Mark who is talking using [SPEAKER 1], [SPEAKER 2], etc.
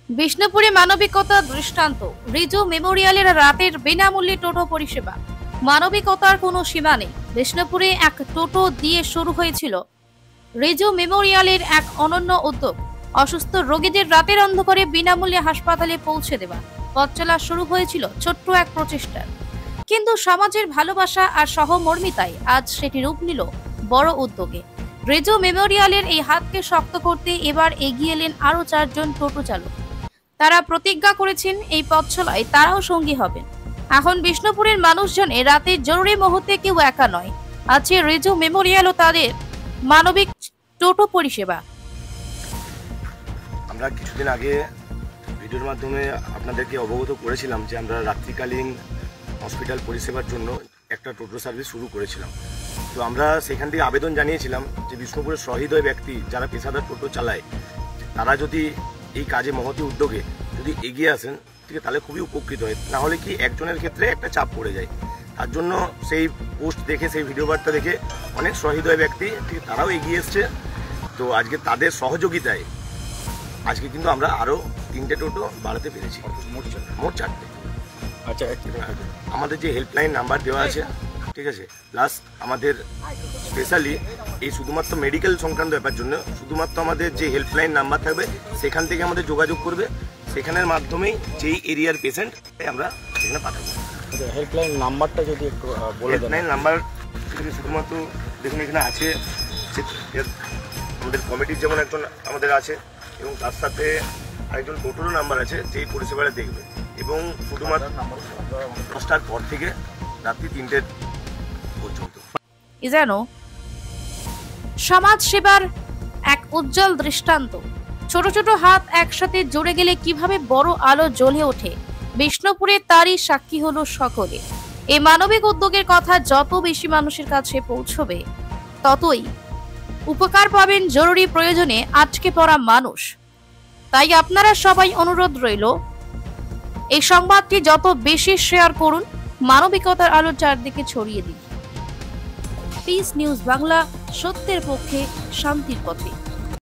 [SPEAKER 1] বিষ্ণুপুরে মানবিকতার দৃষ্টান্ত। রিজু মেমোরিয়ালের রাতের বিনামূল্যে টোটো পরিষেবা। মানবিকতার কোনো সীমা নেই। বিষ্ণুপুরে এক টোটো দিয়ে শুরু হয়েছিল রিজু মেমোরিয়ালের এক অনন্য উদ্যোগ। অসুস্থ রোগীদের রাতের অন্ধকারে বিনামূল্যে হাসপাতালে পৌঁছে দেওয়া। পথ চলা শুরু হয়েছিল ছোট্ট এক প্রচেষ্টার, কিন্তু সমাজের ভালোবাসা আর সহমর্মিতায় আজ সেটি রূপ নিল বড় উদ্যোগে। রিজু মেমোরিয়ালের এই হাতকে শক্ত করতে এবার এগিয়ে এলেন আরো 4 জন টোটো চালক। তারা প্রতিজ্ঞা করেছেন এই পথ চলায় তারাও সঙ্গী হবেন। এখন বিষ্ণুপুরের মানুষজনের রাতের জরুরি মুহূর্তে কেউ একা নয়, আছে রিজু মেমোরিয়াল ও তাদের মানবিক টোটো পরিষেবা।
[SPEAKER 2] আমরা কিছুদিন আগে ভিডিওর মাধ্যমে আপনাদেরকে অবগত করেছিলাম যে আমরা রাত্রিকালীন হসপিটাল পরিষেবার জন্য একটা টোটো সার্ভিস শুরু করেছিলাম। তো আমরা সেখান থেকে আবেদন জানিয়েছিলাম যে বিষ্ণুপুরের সহৃদয় ব্যক্তি যারা পেশাদার টোটো চালায় তারা যদি এই কাজে মহতি উদ্যোগে যদি এগিয়ে আসেন, ঠিক আছে, তাহলে খুবই উপকৃত হয়। না হলে কি একজনের ক্ষেত্রে একটা চাপ পড়ে যায়। তার জন্য সেই পোস্ট দেখে, সেই ভিডিও বার্তা দেখে অনেক সহৃদয় ব্যক্তি ঠিক তারাও এগিয়ে এসছে। তো আজকে তাদের সহযোগিতায় আজকে কিন্তু আমরা আরও 3টে টোটো বাড়াতে পেরেছি, মোট 4টে।
[SPEAKER 3] আচ্ছা,
[SPEAKER 2] আমাদের যে হেল্পলাইন নাম্বার দেওয়া আছে, ঠিক আছে, প্লাস আমাদের স্পেশালি এই শুধুমাত্র মেডিকেল সংক্রান্ত ব্যাপার জন্য শুধুমাত্র আমাদের যে হেল্পলাইন নাম্বার থাকবে সেখান থেকে আমাদের যোগাযোগ করবে। সেখানের মাধ্যমেই যেই এরিয়ার পেশেন্ট আমরা সেখানে পাঠাবো।
[SPEAKER 3] হেল্পলাইন নাম্বারটা যদি একটু বলে দেন।
[SPEAKER 2] হেল্পলাইন নাম্বার শুধুমাত্র দেখুন এখানে আছে, আমাদের কমিটির যেমন একজন আমাদের আছে এবং তার সাথে আরেকজন টোটোরও নাম্বার আছে যেই পরিষেবাটা দেখবে। এবং শুধুমাত্র 10টার পর থেকে রাত্রি 3টে পর্যন্ত।
[SPEAKER 1] এ যেন সমাজ সেবার এক উজ্জ্বল দৃষ্টান্ত। ছোট ছোট হাত একসাথে জুড়ে গেলে কিভাবে বড় আলো জ্বলে ওঠে, বিষ্ণুপুরে তারই সাক্ষী হলো সকলে। এই মানবিক উদ্যোগের কথা যত বেশি মানুষের কাছে পৌঁছবে, ততই উপকার পাবেন জরুরি প্রয়োজনে আটকে পড়া মানুষ। তাই আপনারা সবাই অনুরোধ রইল, এই সংবাদটি যত বেশি শেয়ার করুন, মানবিকতার আলো চারদিকে ছড়িয়ে দিন। পিস নিউজ বাংলা, সত্যের পক্ষে, শান্তির পথে।